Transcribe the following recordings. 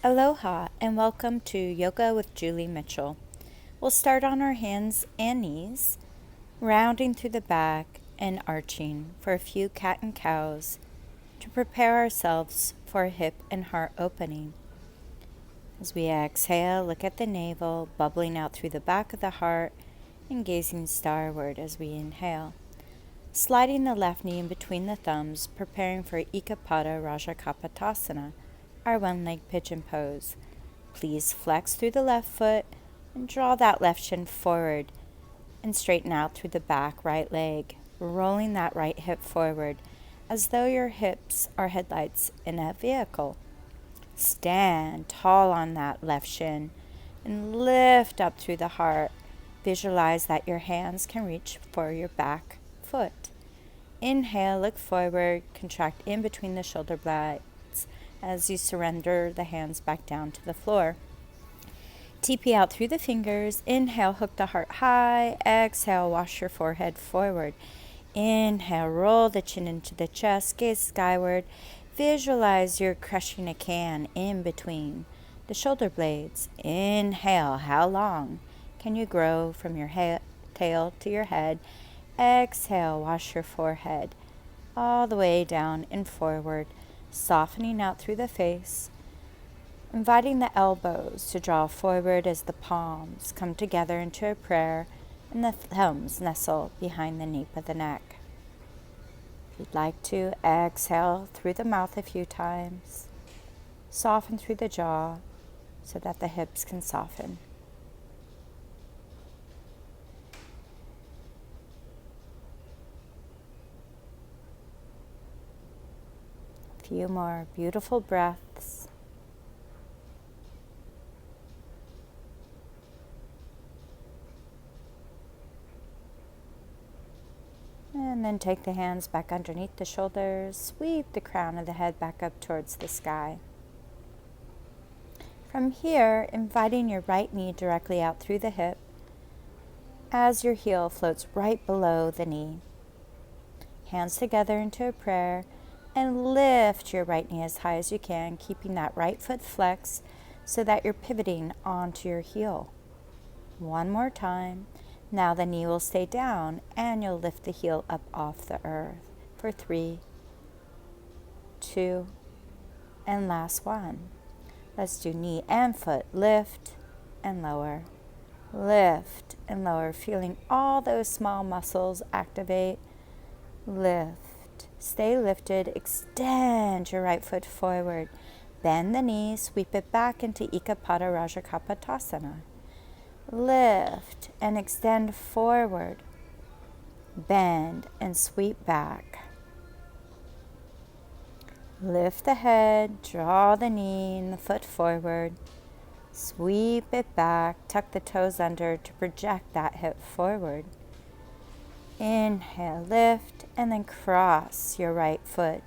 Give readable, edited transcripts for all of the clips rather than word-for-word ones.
Aloha and welcome to Yoga with Julie Mitchell. We'll start on our hands and knees, rounding through the back and arching for a few cat and cows to prepare ourselves for a hip and heart opening. As we exhale, look at the navel bubbling out through the back of the heart and gazing starward as we inhale. Sliding the left knee in between the thumbs, preparing for Ekapada Rajakapatasana, our one-leg pigeon pose. Please flex through the left foot and draw that left shin forward and straighten out through the back right leg, rolling that right hip forward as though your hips are headlights in a vehicle. Stand tall on that left shin and lift up through the heart. Visualize that your hands can reach for your back foot. Inhale, look forward, contract in between the shoulder blades as you surrender the hands back down to the floor. TP out through the fingers. Inhale, hook the heart high. Exhale, wash your forehead forward. Inhale, roll the chin into the chest, gaze skyward. Visualize you're crushing a can in between the shoulder blades. Inhale, how long can you grow from your tail to your head? Exhale, wash your forehead all the way down and forward, softening out through the face, inviting the elbows to draw forward as the palms come together into a prayer and the thumbs nestle behind the nape of the neck. If you'd like to, exhale through the mouth a few times, soften through the jaw so that the hips can soften. Few more beautiful breaths. And then take the hands back underneath the shoulders. Sweep the crown of the head back up towards the sky. From here, inviting your right knee directly out through the hip as your heel floats right below the knee. Hands together into a prayer. And lift your right knee as high as you can, keeping that right foot flexed so that you're pivoting onto your heel. One more time. Now the knee will stay down and you'll lift the heel up off the earth for 3, 2, and last one. Let's do knee and foot. Lift and lower. Lift and lower. Feeling all those small muscles activate. Lift. Stay lifted, extend your right foot forward. Bend the knee, sweep it back into Ekapada Rajakapatasana. Lift and extend forward. Bend and sweep back. Lift the head, draw the knee and the foot forward. Sweep it back, tuck the toes under to project that hip forward. Inhale, lift, and then cross your right foot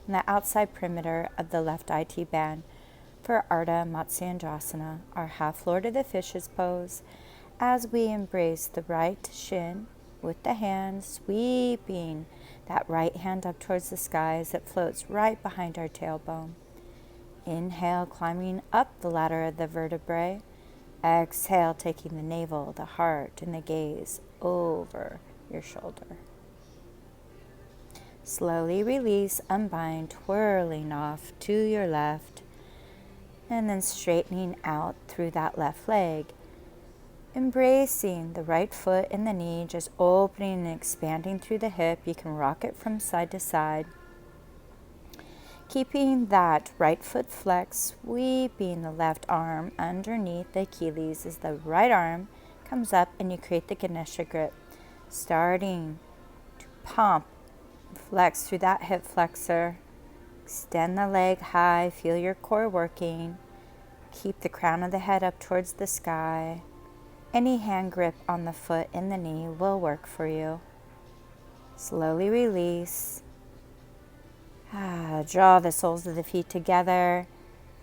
on the outside perimeter of the left IT band for Ardha Matsyendrasana, our half Lord of the Fishes pose, as we embrace the right shin with the hand, sweeping that right hand up towards the sky as it floats right behind our tailbone. Inhale, climbing up the ladder of the vertebrae. Exhale, taking the navel, the heart, and the gaze over your shoulder. Slowly release, unbind, twirling off to your left, and then straightening out through that left leg. Embracing the right foot and the knee, just opening and expanding through the hip. You can rock it from side to side. Keeping that right foot flexed, sweeping the left arm underneath the Achilles as the right arm comes up and you create the Ganesha grip. Starting to pump, flex through that hip flexor. Extend the leg high, feel your core working. Keep the crown of the head up towards the sky. Any hand grip on the foot and the knee will work for you. Slowly release. Draw the soles of the feet together.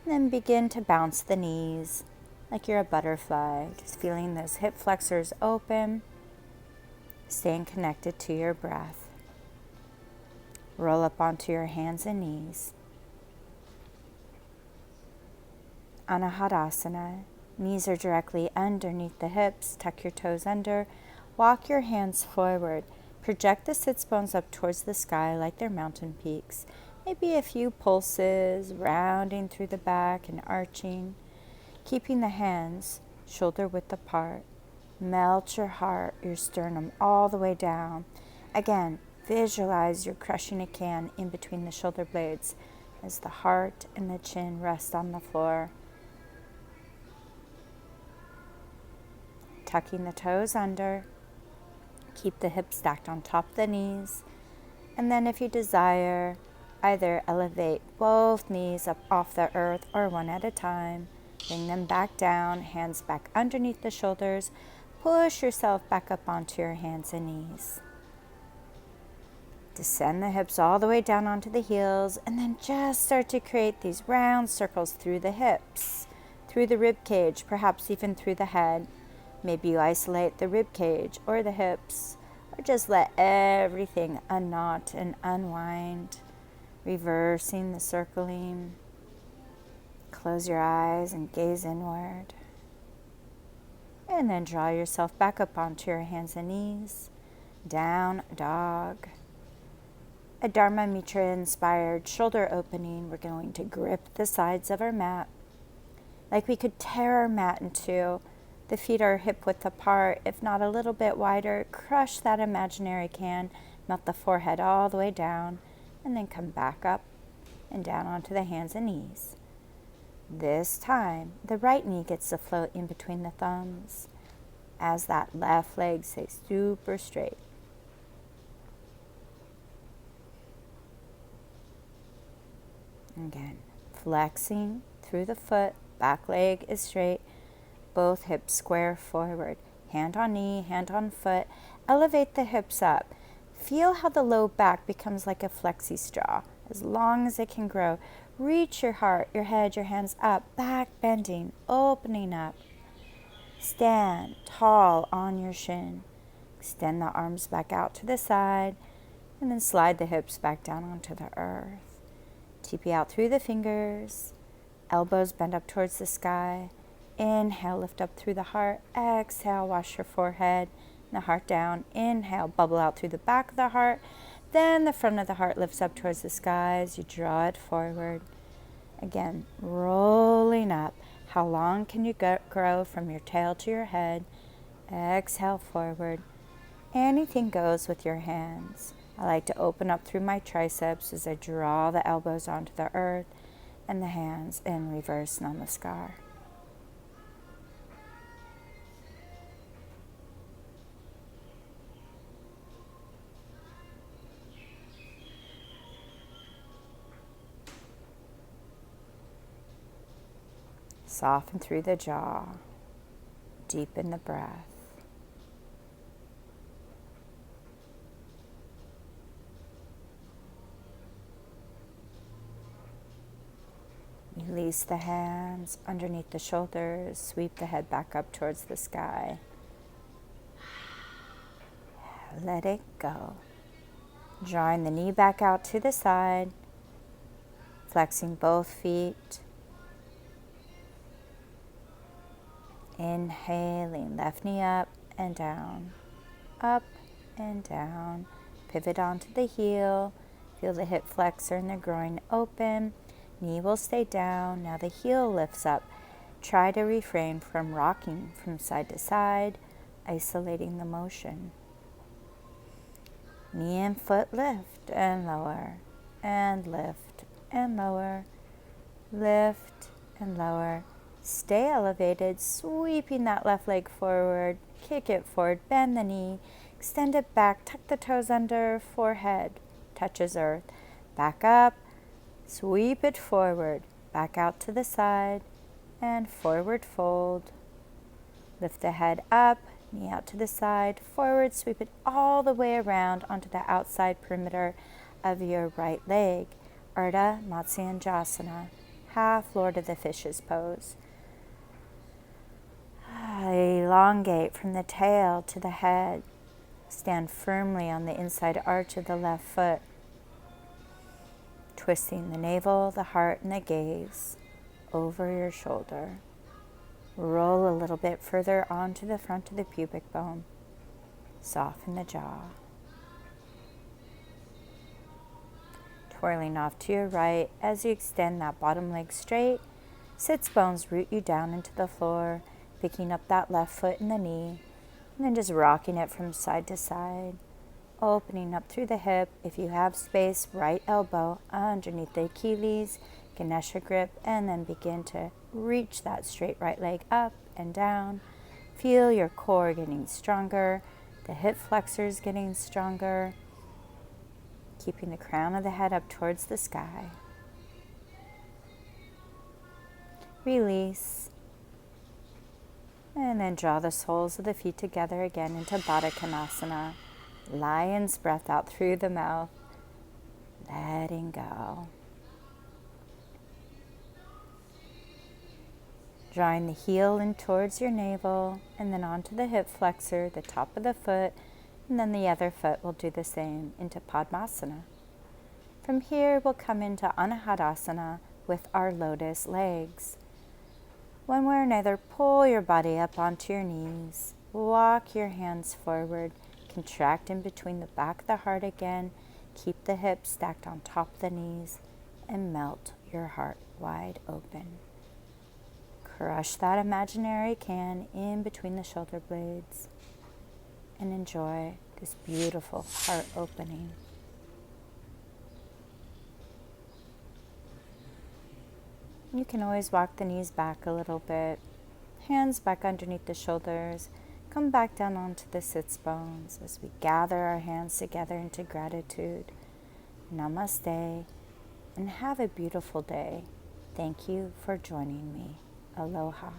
And then begin to bounce the knees like you're a butterfly. Just feeling those hip flexors open. Staying connected to your breath. Roll up onto your hands and knees. Anahadasana. Knees are directly underneath the hips. Tuck your toes under. Walk your hands forward. Project the sits bones up towards the sky like they're mountain peaks. Maybe a few pulses, rounding through the back and arching. Keeping the hands shoulder width apart. Melt your heart, your sternum all the way down. Again, visualize you're crushing a can in between the shoulder blades as the heart and the chin rest on the floor. Tucking the toes under. Keep the hips stacked on top of the knees. And then if you desire, either elevate both knees up off the earth or one at a time. Bring them back down, hands back underneath the shoulders. Push yourself back up onto your hands and knees. Descend the hips all the way down onto the heels, and then just start to create these round circles through the hips, through the rib cage, perhaps even through the head. Maybe you isolate the rib cage or the hips, or just let everything unknot and unwind, reversing the circling. Close your eyes and gaze inward. And then draw yourself back up onto your hands and knees. Down dog. A Dharma Mitra inspired shoulder opening. We're going to grip the sides of our mat like we could tear our mat in two. The feet are hip width apart, if not a little bit wider. Crush that imaginary can. Melt the forehead all the way down, and then come back up and down onto the hands and knees. This time, the right knee gets to float in between the thumbs as that left leg stays super straight. Again, flexing through the foot, back leg is straight, both hips square forward, hand on knee, hand on foot. Elevate the hips up. Feel how the low back becomes like a flexi straw, as long as it can grow. Reach your heart, your head, your hands up, back bending, opening up. Stand tall on your shin. Extend the arms back out to the side, and then slide the hips back down onto the earth. TP out through the fingers. Elbows bend up towards the sky. Inhale, lift up through the heart. Exhale, wash your forehead and the heart down. Inhale, bubble out through the back of the heart. Then the front of the heart lifts up towards the sky as you draw it forward. Again, rolling up. How long can you grow from your tail to your head? Exhale forward. Anything goes with your hands. I like to open up through my triceps as I draw the elbows onto the earth and the hands in reverse namaskar. Soften through the jaw. Deepen the breath. Release the hands underneath the shoulders. Sweep the head back up towards the sky. Let it go. Drawing the knee back out to the side. Flexing both feet. Inhaling, left knee up and down. Up and down. Pivot onto the heel. Feel the hip flexor and the groin open. Knee will stay down. Now the heel lifts up. Try to refrain from rocking from side to side, isolating the motion. Knee and foot lift and lower, and lift and lower, lift and lower. Stay elevated, sweeping that left leg forward, kick it forward, bend the knee, extend it back, tuck the toes under, forehead touches earth. Back up, sweep it forward, back out to the side, and forward fold. Lift the head up, knee out to the side, forward, sweep it all the way around onto the outside perimeter of your right leg. Ardha Matsyendrasana, half Lord of the Fishes pose. Elongate from the tail to the head. Stand firmly on the inside arch of the left foot. Twisting the navel, the heart, and the gaze. over your shoulder. Roll a little bit further onto the front of the pubic bone. Soften the jaw. Twirling off to your right as you extend that bottom leg straight. Sits bones root you down into the floor, picking up that left foot and the knee, and then just rocking it from side to side. Opening up through the hip. If you have space, right elbow underneath the Achilles, Ganesha grip, and then begin to reach that straight right leg up and down. Feel your core getting stronger, the hip flexors getting stronger, keeping the crown of the head up towards the sky. Release. And then draw the soles of the feet together again into Baddha Konasana. Lion's breath out through the mouth. Letting go. Drawing the heel in towards your navel and then onto the hip flexor, the top of the foot, and then the other foot will do the same into Padmasana. From here, we'll come into Anahadasana with our lotus legs. One way or another, pull your body up onto your knees. Walk your hands forward. Contract in between the back of the heart again. Keep the hips stacked on top of the knees and melt your heart wide open. Crush that imaginary can in between the shoulder blades and enjoy this beautiful heart opening. You can always walk the knees back a little bit, hands back underneath the shoulders, come back down onto the sits bones as we gather our hands together into gratitude. Namaste, and have a beautiful day. Thank you for joining me. Aloha.